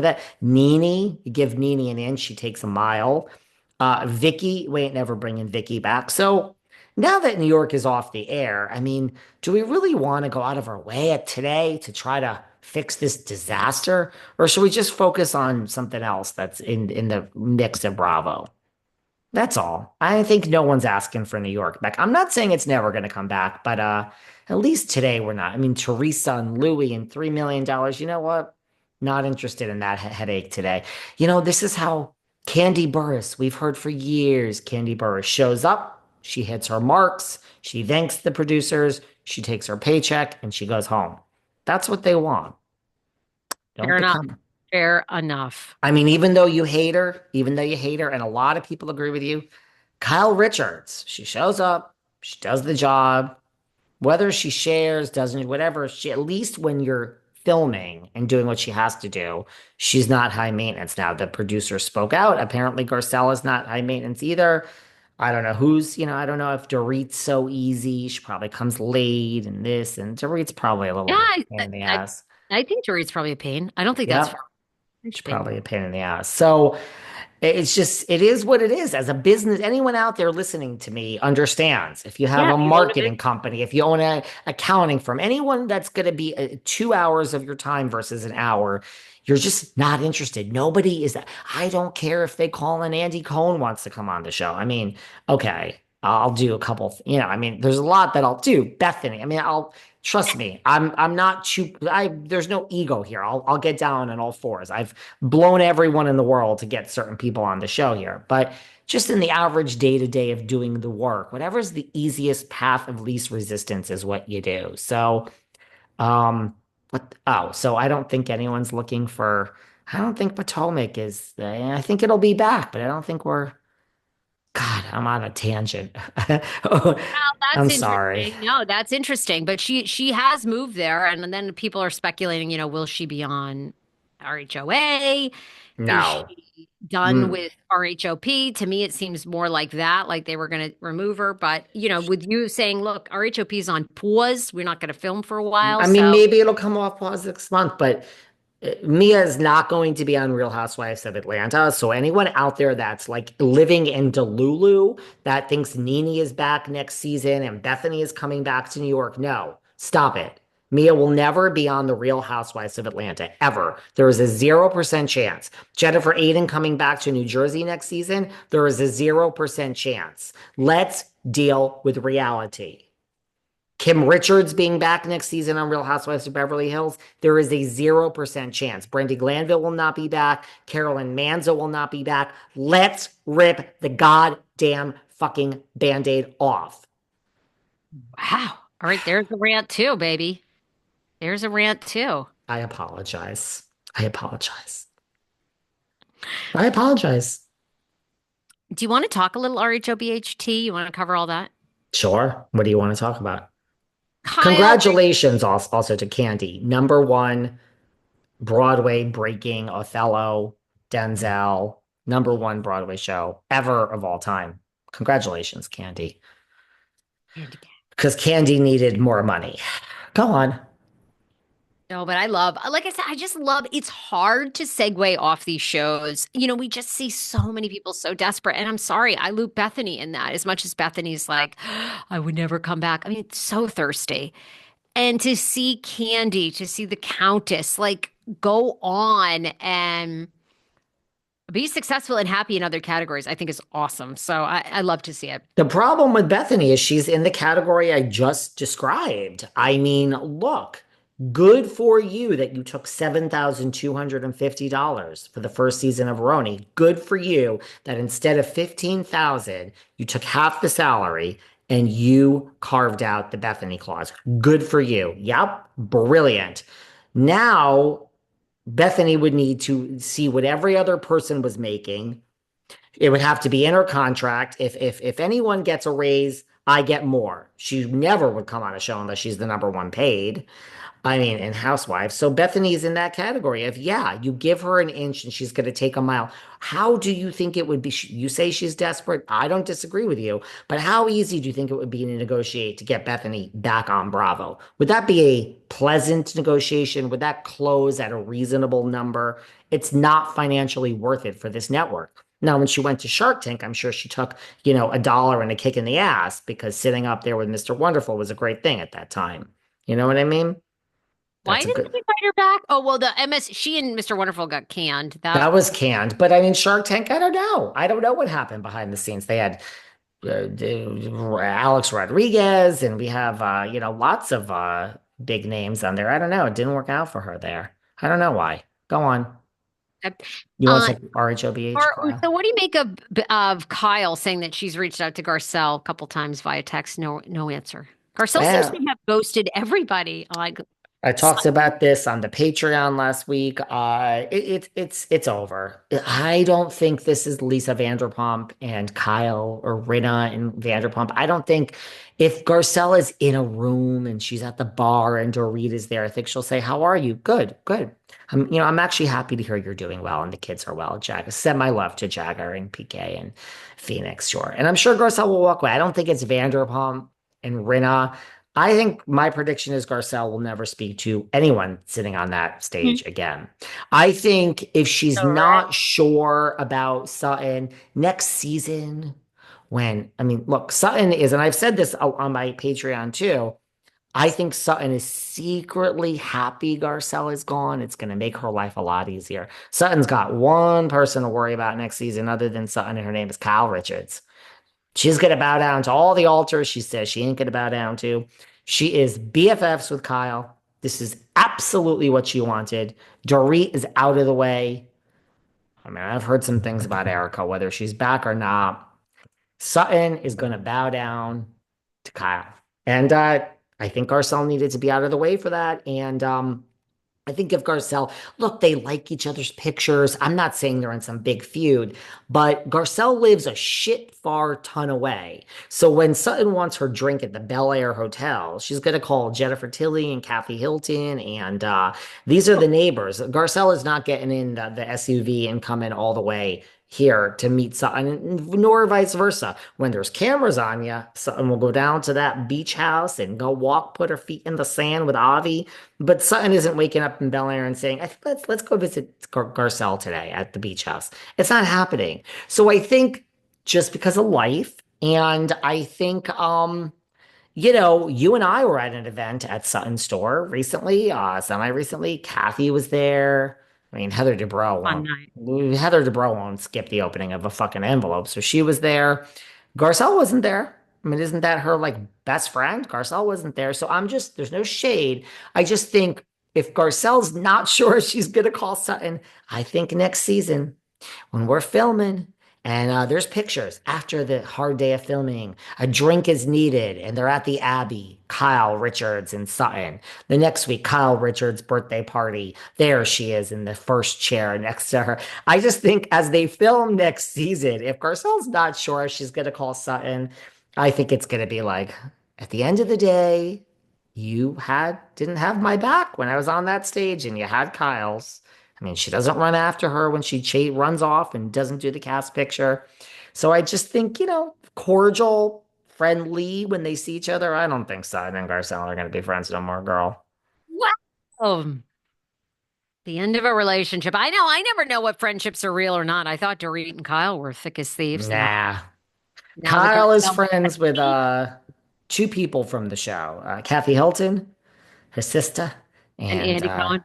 that. Nene, you give Nene an inch, she takes a mile. Vicky, we ain't never bringing Vicky back. So now that New York is off the air, I mean, do we really want to go out of our way at today to try to fix this disaster? Or should we just focus on something else that's in the mix of Bravo? That's all. I think no one's asking for New York back. I'm not saying it's never going to come back, but at least today we're not. I mean, Teresa and Louie and $3 million. You know what? Not interested in that headache today. This is how Kandi Burruss, we've heard for years, Kandi Burruss shows up, she hits her marks, she thanks the producers, she takes her paycheck, and she goes home. That's what they want. Don't Fair enough. become. Fair enough. I mean, even though you hate her, and a lot of people agree with you, Kyle Richards, she shows up, she does the job, whether she shares, doesn't, whatever, she at least when you're filming and doing what she has to do, she's not high maintenance. Now, the producer spoke out. Apparently, Garcelle is not high maintenance either. I don't know I don't know if Dorit's so easy. She probably comes late and this, and Dorit's probably a little Yeah, bit pain in the I, ass. I think Dorit's probably a pain. I don't think that's Yep. far. She's Pain. probably a pain in the ass. So it's just, it is what it is. As a business, anyone out there listening to me understands. If you have Yeah, a you own a marketing big. company, if you own an accounting firm, anyone that's going to be 2 hours of your time versus an hour, you're just not interested. Nobody is. I don't care if they call in Andy Cohen wants to come on the show. I mean, okay, I'll do a couple. I mean, there's a lot that I'll do. Bethany. I mean, I'll trust me. I'm not too. There's no ego here. I'll get down on all fours. I've blown everyone in the world to get certain people on the show here. But just in the average day to day of doing the work, whatever's the easiest path of least resistance is what you do. So, so I don't think anyone's looking for, I don't think Potomac is, I think it'll be back, but I don't think God, I'm on a tangent. That's I'm sorry. interesting. No, that's interesting. But she has moved there, and then people are speculating. Will she be on RHOA? Is No. she done Mm. with RHOP? To me, it seems more like that, like they were going to remove her. But with you saying, "Look, RHOP is on pause. We're not going to film for a while." I mean, So maybe it'll come off pause next month, but Mia is not going to be on Real Housewives of Atlanta. So anyone out there that's like living in Delulu that thinks Nene is back next season and Bethany is coming back to New York, no, stop it. Mia will never be on the Real Housewives of Atlanta, ever. There is a 0% chance. Jennifer Aiden coming back to New Jersey next season, there is a 0% chance. Let's deal with reality. Kim Richards being back next season on Real Housewives of Beverly Hills, there is a 0% chance. Brandy Glanville will not be back. Carolyn Manzo will not be back. Let's rip the goddamn fucking band-aid off. wow. All right, there's a rant too, baby. There's a rant too. I apologize. I apologize. I apologize. Do you want to talk a little RHOBHT? You want to cover all that? Sure. What do you want to talk about? Kyle, Congratulations also to Kandi. Number one Broadway breaking Othello, Denzel, number one Broadway show ever of all time. Congratulations, Kandi. Because Kandi needed more money. Go on. no, but I love, like I said, I just love it's hard to segue off these shows. We just see so many people so desperate. And I'm sorry, I loop Bethany in that as much as Bethany's like, I would never come back. I mean, it's so thirsty. And to see Kandi, to see the Countess, like go on and be successful and happy in other categories, I think is awesome. So I love to see it. The problem with Bethany is she's in the category I just described. I mean, look, good for you that you took $7,250 for the first season of Roni. Good for you that instead of 15,000, you took half the salary and you carved out the Bethany clause. Good for you. Yep, brilliant. Now Bethany would need to see what every other person was making. It would have to be in her contract. If anyone gets a raise, I get more. She never would come on a show unless she's the number one paid. I mean, in Housewives. So Bethany's in that category of, yeah, you give her an inch and she's going to take a mile. How do you think it would be? You say she's desperate. I don't disagree with you, but how easy do you think it would be to negotiate to get Bethany back on Bravo? Would that be a pleasant negotiation? Would that close at a reasonable number? It's not financially worth it for this network. Now, when she went to Shark Tank, I'm sure she took, a dollar and a kick in the ass because sitting up there with Mr. Wonderful was a great thing at that time. You know what I mean? Why That's a didn't good. they invite her back? Oh, well, the MS, she and Mr. Wonderful got canned. That That was canned, but I mean, Shark Tank. I don't know. I don't know what happened behind the scenes. They had Alex Rodriguez, and we have lots of big names on there. I don't know. It didn't work out for her there. I don't know why. Go on. You want uh, some RHOBH, or Cora? so what do you make of Kyle saying that she's reached out to Garcelle a couple times via text? No answer. Garcelle seems to Well, have ghosted everybody. Like I talked Sutton. about this on the Patreon last week. It's over. I don't think this is Lisa Vanderpump and Kyle or Rinna and Vanderpump. I don't think if Garcelle is in a room and she's at the bar and Dorit is there, I think she'll say, "How are you? Good, good. I'm actually happy to hear you're doing well and the kids are well." Send my love to Jagger and PK and Phoenix, sure. And I'm sure Garcelle will walk away. I don't think it's Vanderpump and Rinna. I think my prediction is Garcelle will never speak to anyone sitting on that Mhm. stage again. I think if she's All right. not sure about Sutton next season, I mean, look, Sutton is, and I've said this on my Patreon too. I think Sutton is secretly happy Garcelle is gone. It's going to make her life a lot easier. Sutton's got one person to worry about next season other than Sutton, and her name is Kyle Richards. She's going to bow down to all the altars she says she ain't going to bow down to. She is BFFs with Kyle. This is absolutely what she wanted. Dorit is out of the way. I mean, I've heard some things about Erica, whether she's back or not. Sutton is going to bow down to Kyle. And I think Garcelle needed to be out of the way for that. And I think if Garcelle, look, they like each other's pictures. I'm not saying they're in some big feud, but Garcelle lives a shit far ton away. So when Sutton wants her drink at the Bel Air Hotel, she's going to call Jennifer Tilly and Kathy Hilton. And these are the neighbors. Garcelle is not getting in the SUV and coming all the way here to meet Sutton, nor vice versa. When there's cameras on you, Sutton will go down to that beach house and go walk, put her feet in the sand with Avi, but Sutton isn't waking up in Bel Air and saying, I think let's go visit Garcelle today at the beach house. It's not happening. So I think just because of life, and I think you and I were at an event at Sutton store recently, semi-recently. Kathy was there. I mean, Fun night. Heather Dubrow won't skip the opening of a fucking envelope, so she was there. Garcelle wasn't there. I mean, isn't that her like best friend? Garcelle wasn't there. So there's no shade. I just think if Garcelle's not sure she's gonna call Sutton, I think next season when we're filming and there's pictures after the hard day of filming, a drink is needed and they're at the Abbey, Kyle Richards and Sutton. The next week, Kyle Richards' birthday party. There she is in the first chair next to her. I just think as they film next season, if Garcelle's not sure she's going to call Sutton, I think it's going to be like, at the end of the day, didn't have my back when I was on that stage and you had Kyle's. I mean, she doesn't run after her when she runs off and doesn't do the cast picture. So I just think, cordial, friendly when they see each other. I don't think Sutton and Garcelle are going to be friends no more, girl. Wow. The end of a relationship. I know. I never know what friendships are real or not. I thought Dorit and Kyle were thick as thieves. Nah. Now the Kyle is Garcelle friends with Bethany two people from the show. Kathy Hilton, her sister, and and Andy Cohen.